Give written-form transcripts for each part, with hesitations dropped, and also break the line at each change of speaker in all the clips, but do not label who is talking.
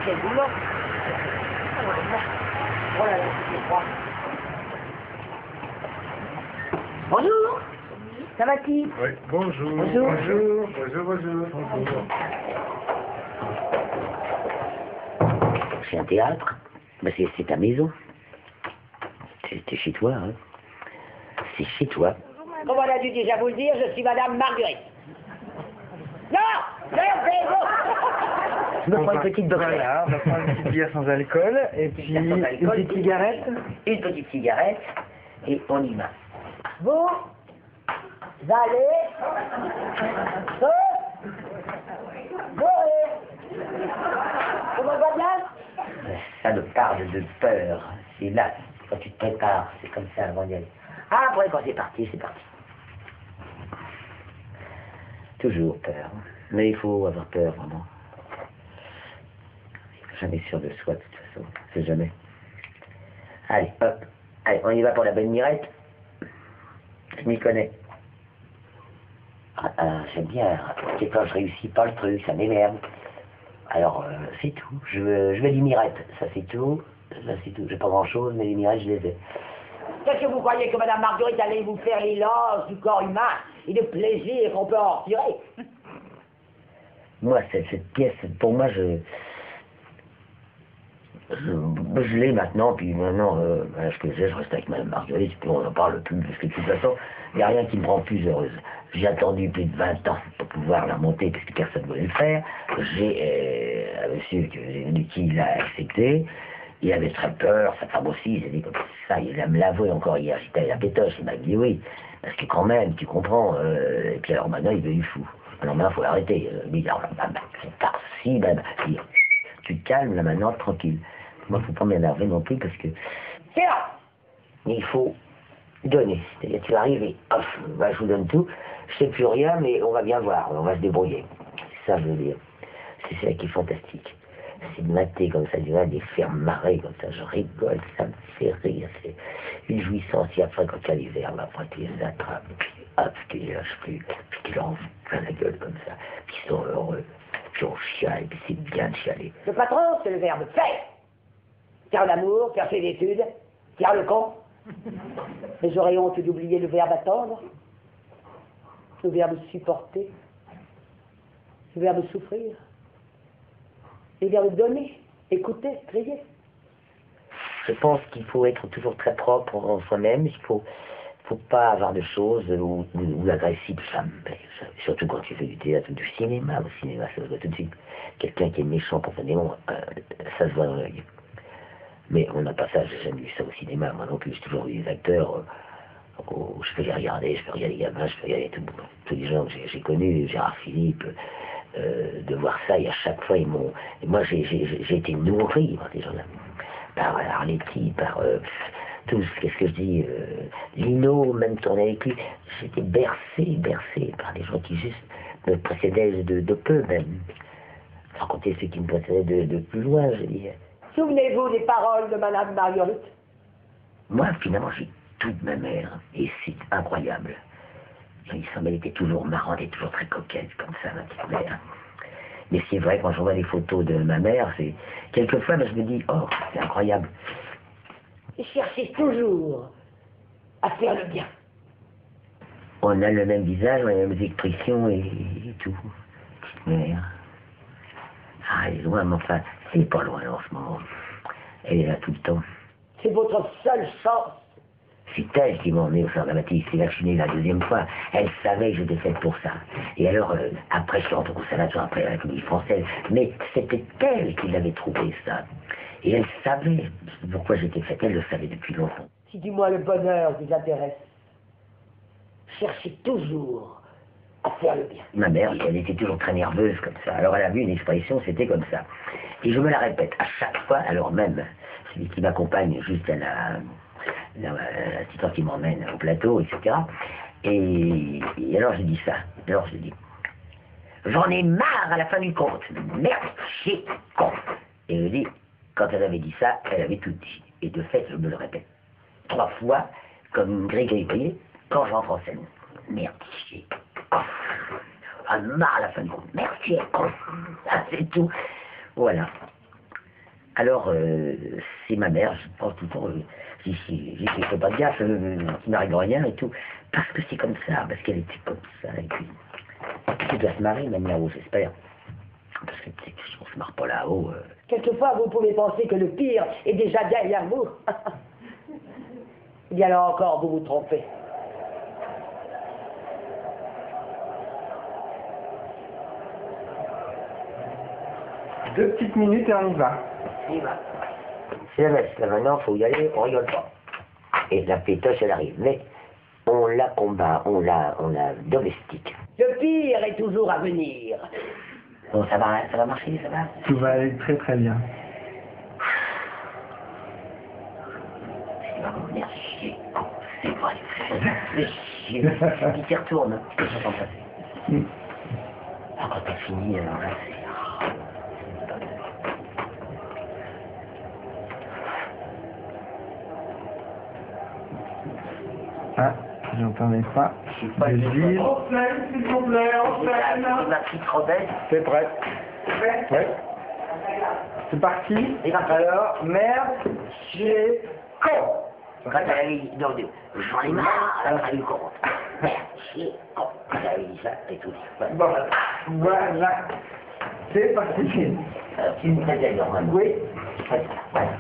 quel boulot. Oh là là, c'est froid. Bonjour. Ça va-t-il?
Oui, bonjour.
Bonjour.
Bonjour. Bonjour, bonjour. Bonjour.
C'est un théâtre. Ben, c'est ta maison. C'est chez toi, hein. C'est chez toi. Comme on a dû déjà vous le dire, je suis Madame Marguerite. Non! Je me prends une petite boxette.
Voilà, on va prendre une petite bière sans alcool, et puis une petite cigarette.
Une petite cigarette, et on y va. Vous allez comment va bien? Ça me parle de peur. C'est là, quand tu te prépares, c'est comme ça avant d'y aller. Ah, après, quand c'est parti, c'est parti. Toujours peur. Mais il faut avoir peur, vraiment. Jamais sûr de soi, de toute façon. C'est jamais. Allez, hop. Allez, on y va pour la bonne mirette. Je m'y connais. J'aime bien. C'est quand je réussis pas le truc, ça m'énerve. Alors, c'est tout. Je veux des mirettes. Ça, c'est tout. Ça, c'est tout. J'ai pas grand-chose, mais les mirettes, je les ai. Qu'est-ce que vous croyez que Madame Marguerite allait vous faire l'éloge du corps humain et le plaisir qu'on peut en retirer? Moi, cette pièce, pour moi, je l'ai maintenant, puis maintenant, ce que je reste avec Madame Marguerite, puis on n'en parle plus, parce que de toute façon, il n'y a rien qui me rend plus heureuse. J'ai attendu plus de 20 ans pour pouvoir la monter, parce que personne ne voulait le faire. J'ai un monsieur qui l'a accepté. Il avait très peur, sa femme aussi, il a dit comme ça, il va me l'avouer encore hier, j'étais à la pétoche, il m'a dit oui, parce que quand même, tu comprends, et puis alors maintenant il veut du fou. Alors maintenant il faut l'arrêter, il dit alors c'est par-ci, tu te calmes là maintenant, tranquille. Moi il ne faut pas m'énerver non plus parce que c'est là. Il faut donner, c'est-à-dire tu arrives et hop, je vous donne tout, je sais plus rien mais on va bien voir, on va se débrouiller. C'est ça je veux dire, c'est ça qui est fantastique. C'est de mater comme ça, de les faire marrer comme ça, je rigole, ça me fait rire, c'est une jouissance. Et après, quand tu as les verbes, après tu les attrapes, puis hop, tu les lâches plus, puis tu leur fous plein la gueule comme ça, puis ils sont heureux, puis on chiale, puis c'est bien de chialer. Le patron, c'est le verbe faire. Faire l'amour, faire ses études, faire le con. Mais j'aurais honte d'oublier le verbe attendre, le verbe supporter, le verbe souffrir. Et bien donner, écouter, crier. Je pense qu'il faut être toujours très propre en soi-même. Il faut pas avoir de choses ou agressif. Surtout quand tu fais du théâtre ou du cinéma. Au cinéma, ça se voit tout de suite. Quelqu'un qui est méchant profondément, ça se voit dans l'œil. Mais on n'a pas ça, j'ai jamais vu ça au cinéma. Moi non plus, j'ai toujours vu des acteurs où je peux les regarder, je peux regarder les gamins, je peux regarder tous les gens que j'ai connus, Gérard Philippe. De voir ça, et à chaque fois, moi, j'ai été nourri par des gens-là. Par Arletty, par tout ce que je dis, Lino, même tourné avec lui. J'étais bercé par des gens qui juste me précédaient de peu, même. Sans compter ceux qui me précédaient de plus loin, je dis. Souvenez-vous des paroles de Madame Marguerite? Moi, finalement, j'ai tout de ma mère, et c'est incroyable. Elle était toujours marrante et toujours très coquette, comme ça, ma petite mère. Mais c'est vrai, quand je vois les photos de ma mère, c'est quelquefois, je me dis, oh, c'est incroyable. Et cherchez toujours à faire le bien. On a le même visage, on a les mêmes expressions et tout. Petite mère. Ah, elle est loin, mais enfin, c'est pas loin en ce moment. Elle est là tout le temps. C'est votre seule chance. C'est elle qui m'a emmené au Saint-Baptiste, c'est vacciné la deuxième fois. Elle savait que j'étais faite pour ça. Et alors, après, je suis rentré au conservatoire, après à la Comédie Française. Mais c'était elle qui l'avait trouvé, ça. Et elle savait pourquoi j'étais faite, elle le savait depuis longtemps. Si du moins le bonheur vous intéresse, cherchez toujours à faire le bien. Ma mère, elle était toujours très nerveuse comme ça. Alors elle a vu une expression, c'était comme ça. Et je me la répète à chaque fois, alors même, celui qui m'accompagne juste à l'assistant qui m'emmène au plateau, etc. Et alors je dis ça. Alors je dis, j'en ai marre à la fin du compte. Merde, chier, con. Et je dis, quand elle avait dit ça, elle avait tout dit. Et de fait, je me le répète 3 fois, comme Grégory, vous voyez, quand je rentre en scène. Merde, chier, con. J'en ai marre à la fin du compte. Merde, chier, con. Ça, c'est tout. Voilà. Alors, c'est ma mère, je pense tout le temps, j'y fais pas de gaffe, qui n'arrive rien et tout. Parce que c'est comme ça, parce qu'elle était comme ça, et puis... Tu dois se marrer, même là-haut, j'espère. Parce que tu sais que si on se marre pas là-haut...
Quelquefois, vous pouvez penser que le pire est déjà derrière vous. Eh bien là encore, vous vous trompez.
Deux petites minutes et on y va.
Il va. C'est la messe, là maintenant, faut y aller, on rigole pas. Et la pétoche, elle arrive. Mais on la combat, on la domestique.
Le pire est toujours à venir.
Bon, ça va marcher, ça va?
Tout va aller très très bien.
Il va revenir chier. C'est vrai, c'est chier. Il s'y retourne. J'entends passer. Ah, quand t'as fini, alors là, c'est...
Ah, j'entendais pas.
pas
De Gilles.
On scène, s'il vous plaît, on scène.
Ma petite Robette.
C'est prêt. Ouais. C'est parti. Alors, merde, j'ai con.
Quand elle a dit, non, j'en ai marre, alors elle lui compte. Merde, chier, con. Quand elle a dit ça, c'est tout dit.
Bon, voilà. C'est parti.
Alors, tu me fais normalement.
Oui.
Voilà.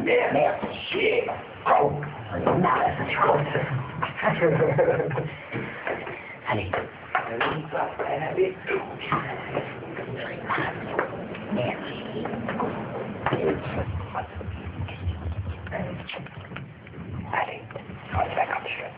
Merde, chier, con. J'en ai marre, là, ça tu comptes. Allez. Elle avait tout. J'en ai marre. Merde, chier, con. Allez, on y va quand tu veux.